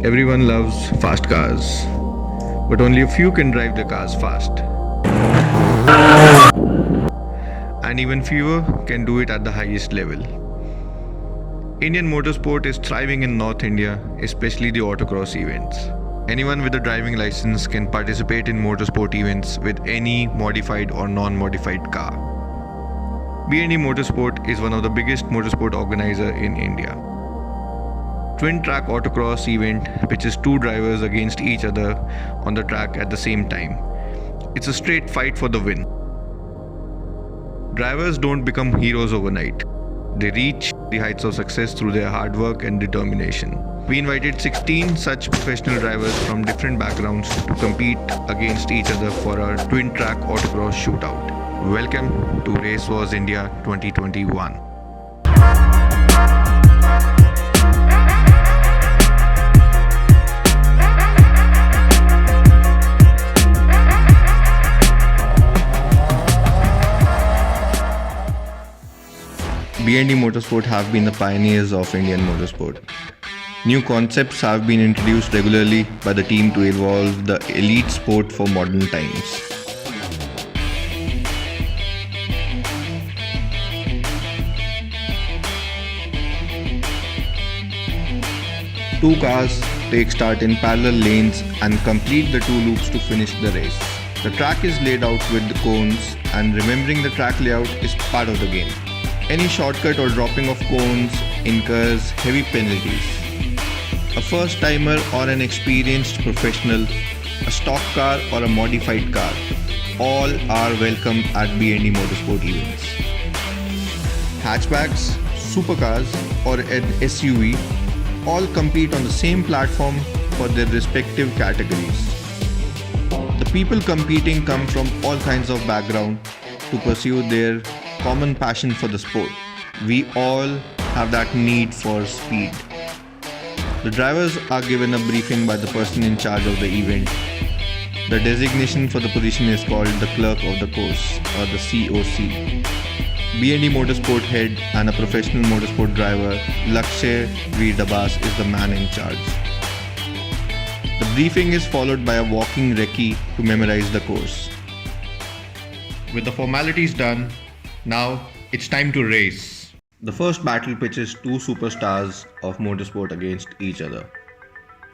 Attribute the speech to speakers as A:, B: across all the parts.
A: Everyone loves fast cars, but only a few can drive their cars fast. And even fewer can do it at the highest level. Indian motorsport is thriving in North India, especially the autocross events. Anyone with a driving license can participate in motorsport events with any modified or non-modified car. B&E Motorsport is one of the biggest motorsport organizer in India. Twin track autocross event pitches two drivers against each other on the track at the same time. It's a straight fight for the win. Drivers don't become heroes overnight. They reach the heights of success through their hard work and determination. We invited 16 such professional drivers from different backgrounds to compete against each other for our twin track autocross shootout. Welcome to Race Wars India 2021. B&E Motorsport have been the pioneers of Indian motorsport. New concepts have been introduced regularly by the team to evolve the elite sport for modern times. Two cars take start in parallel lanes and complete the two loops to finish the race. The track is laid out with the cones, and remembering the track layout is part of the game. Any shortcut or dropping of cones incurs heavy penalties. A first timer or an experienced professional, a stock car or a modified car, all are welcome at B&E Motorsport events. Hatchbacks, supercars or an SUV all compete on the same platform for their respective categories. The people competing come from all kinds of background to pursue their common passion for the sport. We all have that need for speed. The drivers are given a briefing by the person in charge of the event. The designation for the position is called the clerk of the course or the COC. B&E Motorsport head and a professional motorsport driver, Lakshay V. Dabas, is the man in charge. The briefing is followed by a walking recce to memorize the course. With the formalities done, now it's time to race. The first battle pitches two superstars of motorsport against each other.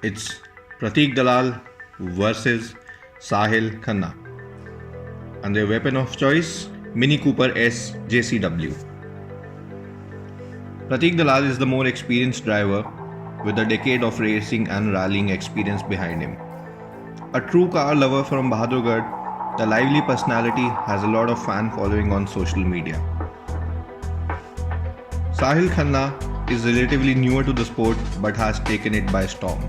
A: It's Prateek Dalal versus Sahil Khanna. And their weapon of choice, Mini Cooper S JCW. Prateek Dalal is the more experienced driver with a decade of racing and rallying experience behind him. A true car lover from Bahadurgarh, the lively personality has a lot of fan following on social media. Sahil Khanna is relatively newer to the sport but has taken it by storm.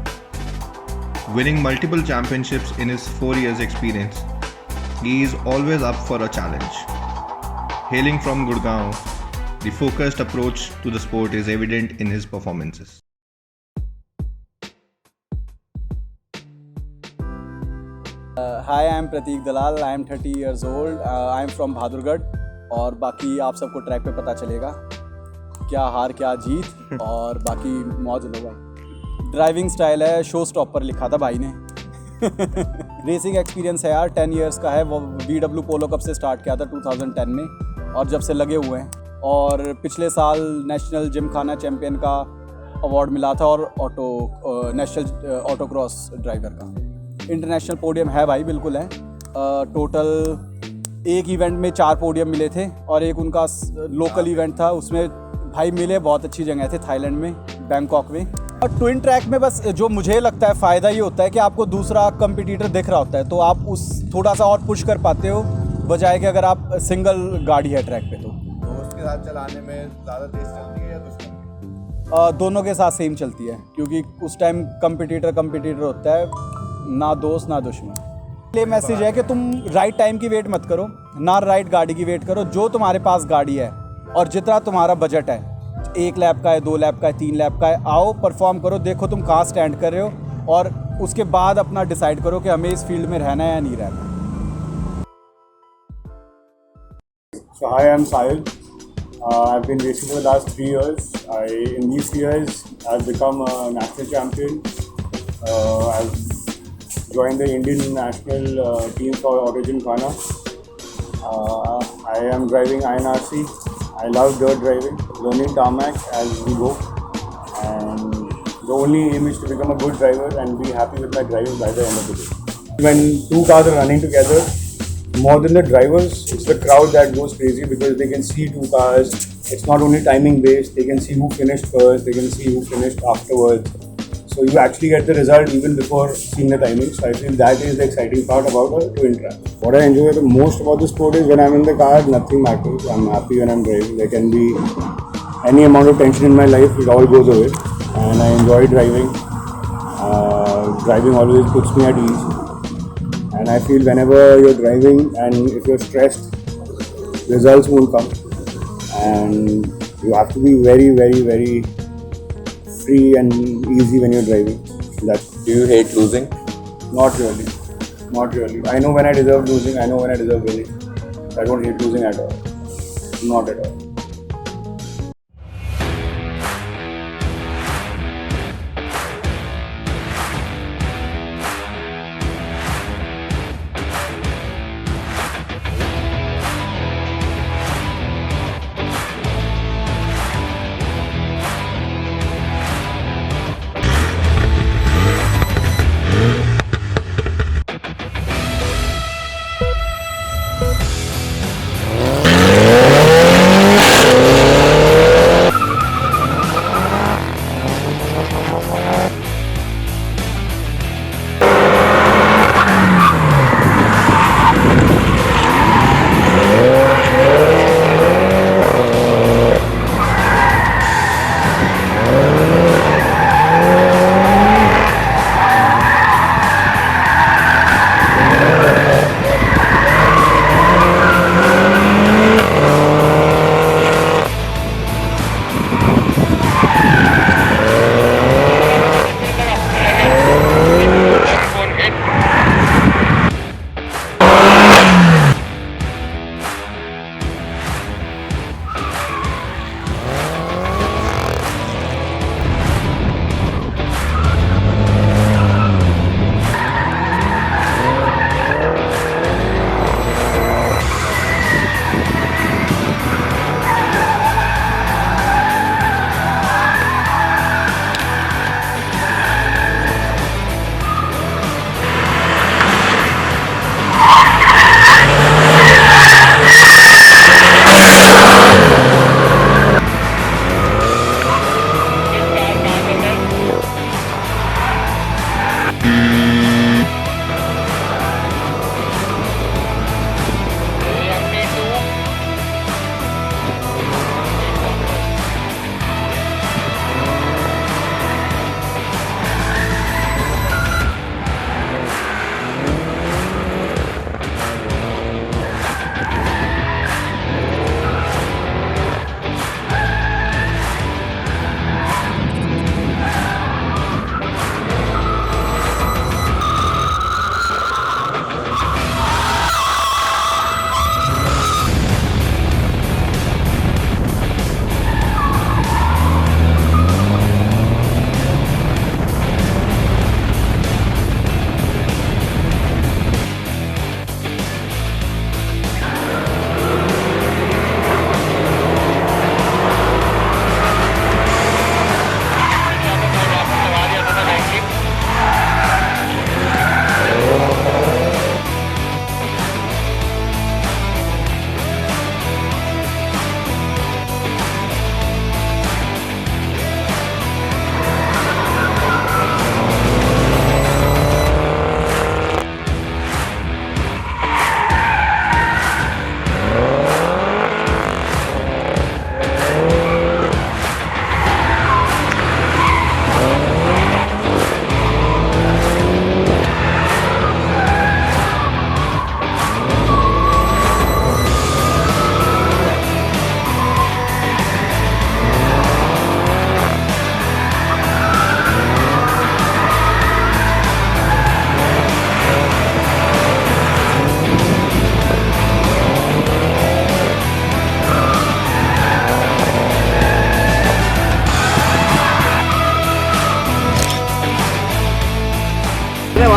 A: Winning multiple championships in his 4 years experience, he is always up for a challenge. Hailing from Gurgaon, the focused approach to the sport is evident in his performances.
B: Hi, I am Prateek Dalal. I am 30 years old. I am from Bahadurgarh. और बाकी आप सबको track पे पता चलेगा क्या हार क्या जीत और बाकी मौज लो भाई. ड्राइविंग स्टाइल है शो स्टॉपर लिखा था भाई ने. रेसिंग एक्सपीरियंस है यार 10 इयर्स का है. वो VW पोलो कप से स्टार्ट किया था 2010 में और जब से लगे हुए हैं. और पिछले साल नेशनल जिमखाना चैम्पियन का अवार्ड मिला था और नेशनल ऑटोक्रॉस ड्राइवर का. इंटरनेशनल पोडियम है भाई, बिल्कुल है. टोटल एक इवेंट में 4 पोडियम मिले थे और एक उनका लोकल इवेंट था, उसमें भाई मिले बहुत अच्छी जगह थे थाईलैंड में, बैंकॉक में. और ट्विन ट्रैक में बस जो मुझे लगता है फ़ायदा ये होता है कि आपको दूसरा कंपटीटर दिख रहा होता है तो आप उस थोड़ा सा और पुश कर पाते हो, बजाय कि अगर आप सिंगल गाड़ी है ट्रैक पे. तो
C: दोस्त के साथ चलाने में ज़्यादा तेज चलती है या दुश्मन?
B: दोनों के साथ सेम चलती है क्योंकि उस टाइम कंपटीटर होता है, ना दोस्त ना दुश्मन. ये मैसेज है कि तुम राइट टाइम की वेट मत करो, ना राइट गाड़ी की वेट करो. जो तुम्हारे पास गाड़ी है और जितना तुम्हारा बजट है, 1 लैप का है, 2 लैप का है, 3 लैप का है, आओ परफॉर्म करो, देखो तुम कहाँ स्टैंड कर रहे हो और उसके बाद अपना डिसाइड करो कि हमें इस फील्ड में रहना है या नहीं रहना.
D: So hi, I'm Sahil. I've been racing for the last 3 years. In these years, I've become a national champion, I've joined the Indian national team for Origin Ghana. I am driving INRC. I love dirt driving, learning tarmac as we go. And the only aim is to become a good driver and be happy with my driving by the end of the day. When two cars are running together, more than the drivers, it's the crowd that goes crazy because they can see two cars. It's not only timing based, they can see who finished first, they can see who finished afterwards. So you actually get the result even before seeing the timing. So I feel that is the exciting part about a twin track. What I enjoy the most about the sport is when I'm in the car, nothing matters. I'm happy when I'm driving. There can be any amount of tension in my life, it all goes away. And I enjoy driving. Driving always puts me at ease. And I feel whenever you're driving and if you're stressed, results won't come. And you have to be very, very, very free and easy when you're driving.
E: Do you hate losing?
D: Not really. Not really. I know when I deserve losing, I know when I deserve winning. I don't hate losing at all. Not at all.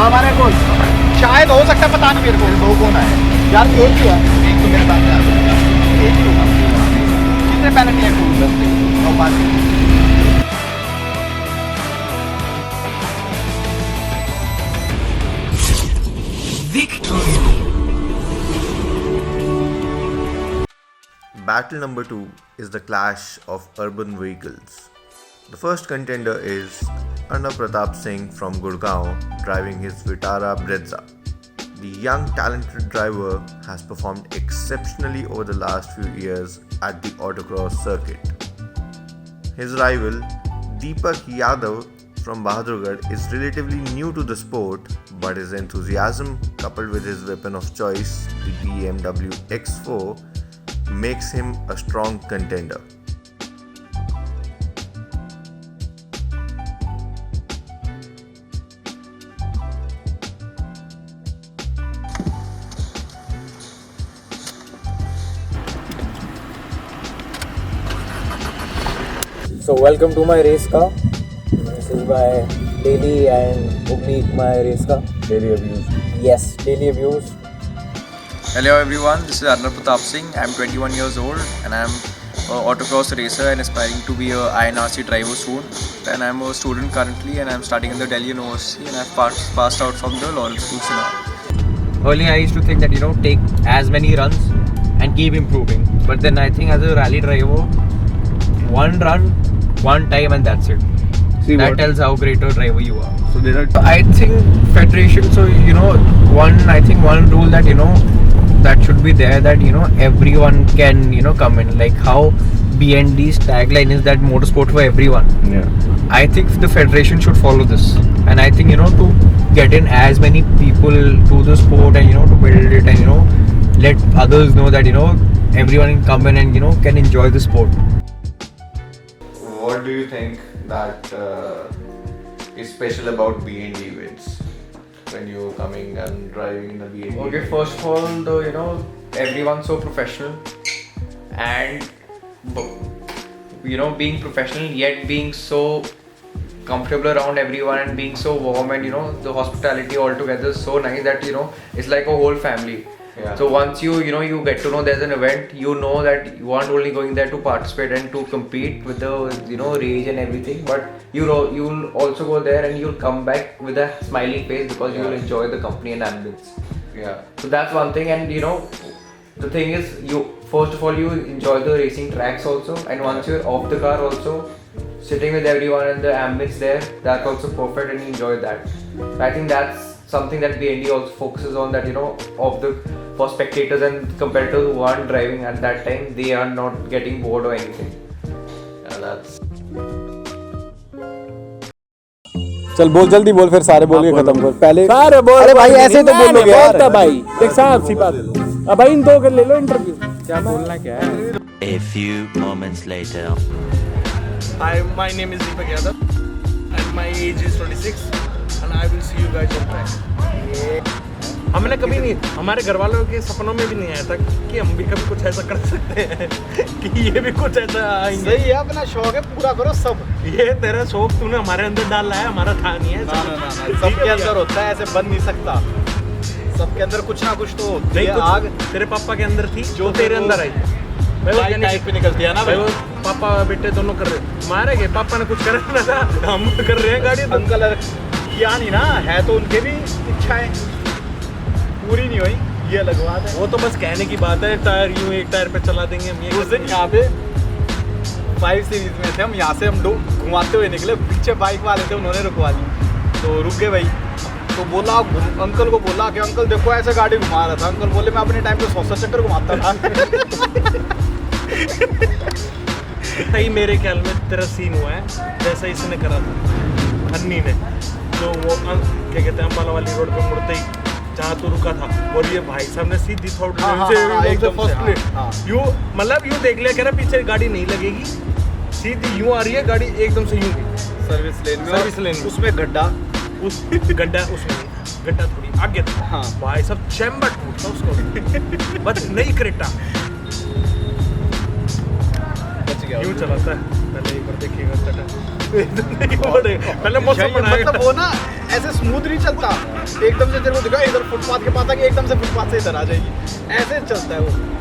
B: हमारे गोल शायद हो सकता है, पता नहीं मेरे को।
C: दो कौन आए?
B: यार एक ही है,
C: एक तो मेरे सामने आ गया।
B: एक ही होगा। कितने पेनल्टी है?
C: 10 और 5।
A: Battle number 2 is the clash of urban vehicles. The first contender is Arnab Pratap Singh from Gurgaon driving his Vitara Brezza. The young talented driver has performed exceptionally over the last few years at the autocross circuit. His rival Deepak Yadav from Bahadurgarh is relatively new to the sport, but his enthusiasm coupled with his weapon of choice, the BMW X4, makes him a strong contender.
E: So welcome to my race car. This is my daily and Ugnik my race car. Daily abuse. Yes, daily abuse.
F: Hello everyone, this is Arnab Pratap Singh. I'm 21 years old and I'm an autocross racer and aspiring to be a INRC driver soon. And I'm a student currently and I'm studying in the Delhi University and I've passed out from the Lawrence School now. Earlier I used to think that take as many runs and keep improving. But then I think as a rally driver, one run, one time and that's it. That tells how great a driver you are.
E: So there are.
F: I think federation. So one rule that that should be there, that everyone can come in, like how BND's tagline is that motorsport for everyone.
E: Yeah.
F: I think the federation should follow this, and I think to get in as many people to the sport and to build it and let others know that everyone can come in and can enjoy the sport.
A: What do you think that is special about BND wins when you're coming and driving the BND?
F: Okay, first of all, everyone's so professional, and being professional yet being so comfortable around everyone and being so warm, and the hospitality altogether is so nice that it's like a whole family.
A: Yeah.
F: So once you get to know there's an event, that you aren't only going there to participate and to compete with the rage and everything, but you'll also go there and you'll come back with a smiling face because you will enjoy the company and ambience.
A: Yeah.
F: So that's one thing, and the thing is, first of all you enjoy the racing tracks also, and once you're off the car also, sitting with everyone and the ambience there, that's also perfect and you enjoy that. So I think that's something that BND also focuses on, that for spectators and competitors who aren't driving at that time, they are not getting bored or anything.
A: Yeah, that's.
B: चल बोल, जल्दी बोल, फिर सारे बोल के खत्म कर पहले।
G: सारे बोल।
B: अरे भाई ऐसे तो बोलोगे यार।
G: बोलता भाई, देख साहब सी बात। अब भाई इन दो कर ले लो इंटरव्यू। क्या बोलना क्या है?
H: A few moments later.
I: Hi, my name is Deepak Yadav and my age is 26 and I will see you guys on track. हमने कभी नहीं, हमारे घर वालों के सपनों में भी नहीं आया था कि हम भी कभी कुछ ऐसा कर सकते हैं कि ये भी कुछ ऐसा आएंगे।
B: सही है, अपना शौक है, पूरा करो सब।
I: ये तेरा शौक तूने हमारे अंदर डाला है, हमारा था नहीं है।
B: ना, सबके अंदर होता है, ऐसे बन नहीं सकता। सबके अंदर कुछ ना कुछ तो होती है आग।
I: तेरे पापा के अंदर थी जो तेरे अंदर आई।
B: टाइप पे निकलती है ना भाई।
I: पापा बेटे दोनों कर रहे, मारे गए, पापा ने कुछ कर रहा था, हम कर रहे हैं गाड़ी।
B: अंकल किया नहीं ना, है तो उनके भी इच्छाएं पूरी नहीं हुई, ये अलग बात है।
I: वो तो बस कहने की बात है, टायर यूं एक टायर पे चला देंगे हम। ये
B: उस दिन यहाँ पे 5 सीरीज में थे हम, यहाँ से हम घुमाते हुए निकले, पीछे बाइक वाले थे, उन्होंने रुकवा दी, तो रुक गए भाई। तो बोला, अंकल को बोला कि अंकल देखो ऐसे गाड़ी घुमा रहा था। अंकल बोले मैं अपने टाइम पे 100 चक्कर घुमाता था।
I: सही मेरे ख्याल में तेरा सीन हुआ है जैसा इसने करा था अन्नी ने, जो वो क्या कहते हैं अम्बाला वाली रोड पे मुड़ते ही जहाँ तो रुका था, और ये भाई साहब ने सीधी थोड़ी यूँ मतलब यूँ देख लिया, कह रहा पीछे गाड़ी नहीं लगेगी, सीधी यूँ आ रही है गाड़ी एकदम से यूँ
B: सर्विस लेन उसमें गड्ढा,
I: उस गड्ढा उसमें गड्ढा थोड़ी आगे था।
B: हाँ
I: भाई सब चैम्बर टूटता उसको बस नहीं क्रेटा यूँ चलाता है। पहले एक बार देखिएगा पहले मौसम बनाएगा
B: मतलब वो ना ऐसे स्मूथ नहीं चलता, एकदम से तेरे को दिखा इधर फुटपाथ के पास आके एकदम से फुटपाथ से इधर आ जाएगी, ऐसे चलता है वो।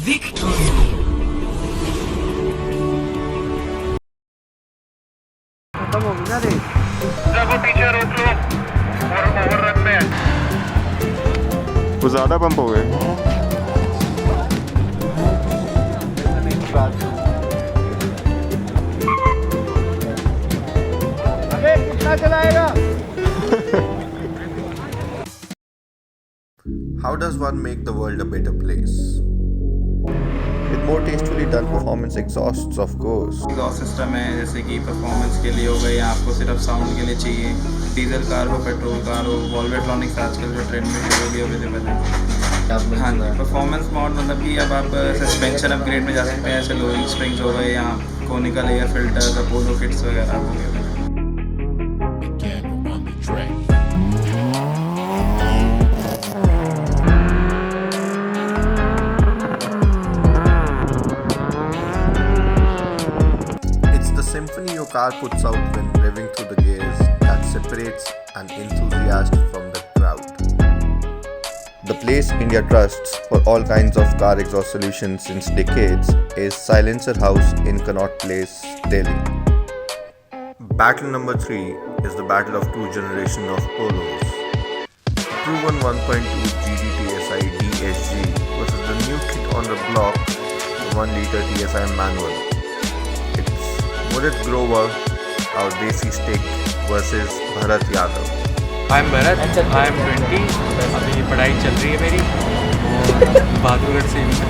A: वो ज़्यादा पंप हो गए। How does one make the world a better place? With more tastefully done performance exhausts, of course.
F: Exhaust system है, जैसे कि परफॉर्मेंस के लिए हो गई, आपको सिर्फ साउंड के लिए चाहिए। डीजल कार हो, पेट्रोल कार हो, वॉल्वेट्रॉनिक्स आजकल जो ट्रेंड में है वो भी अवेलेबल है। हाँ जी, परफॉर्मेंस मोड मतलब कि अब आप सस्पेंशन अपग्रेड में जा सकते हैं, जैसे लोइंग स्प्रिंग्स हो गए या conical air filters, Apollo kits वगैरह हो गए।
A: Symphony your car puts out when revving through the gears that separates an enthusiast from the crowd. The place India trusts for all kinds of car exhaust solutions since decades is Silencer House in Connaught Place, Delhi. Battle number 3 is the battle of two generations of Polos. Proven 1.2 GD TSI DSG versus the new kid on the block, the 1 liter TSI manual. Mudit Grover, our Desi Stick versus Bharat Yadav.
J: I am Bharat, I am 20, अभी पढ़ाई चल रही है मेरी और बहादुरगढ़ से हूँ मैं।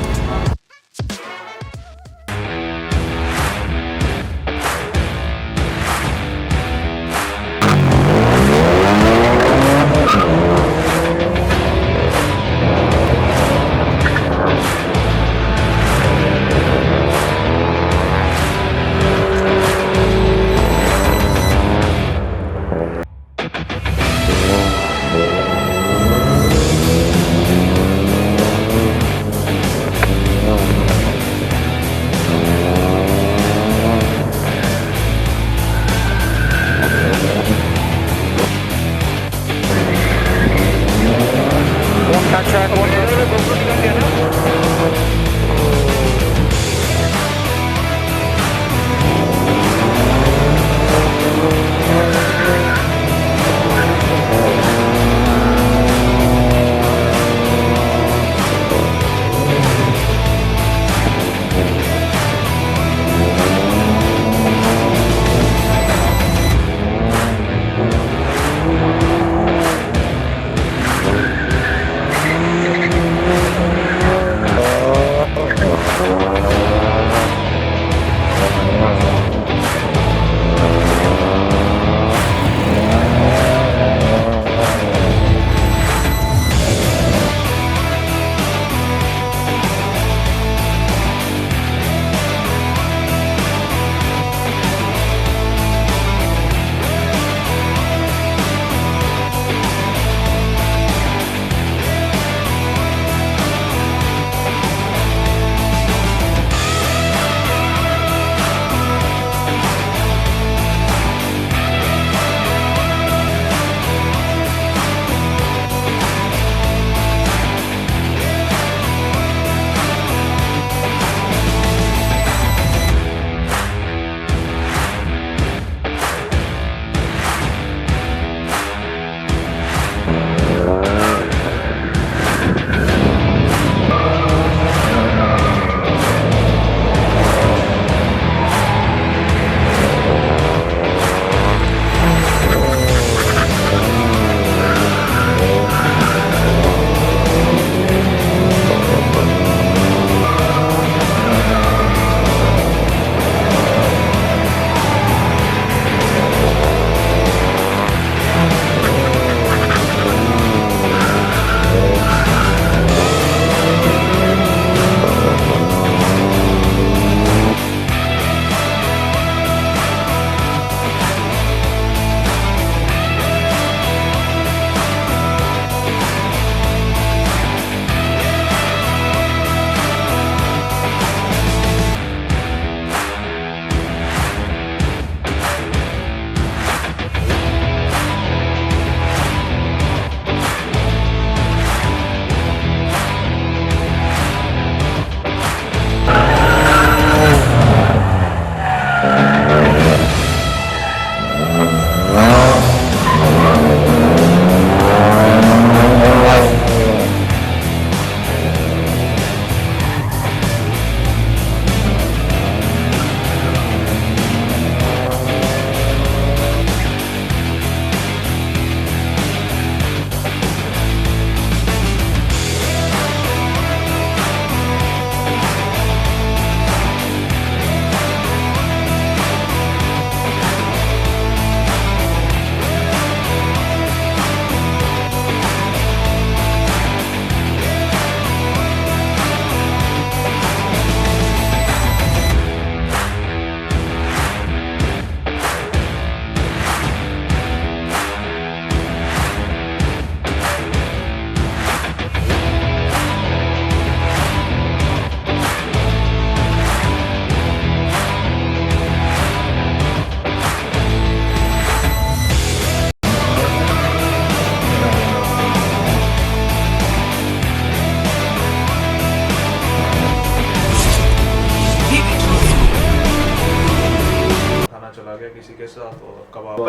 I: किसी के साथ और कबाब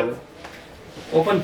G: ओपन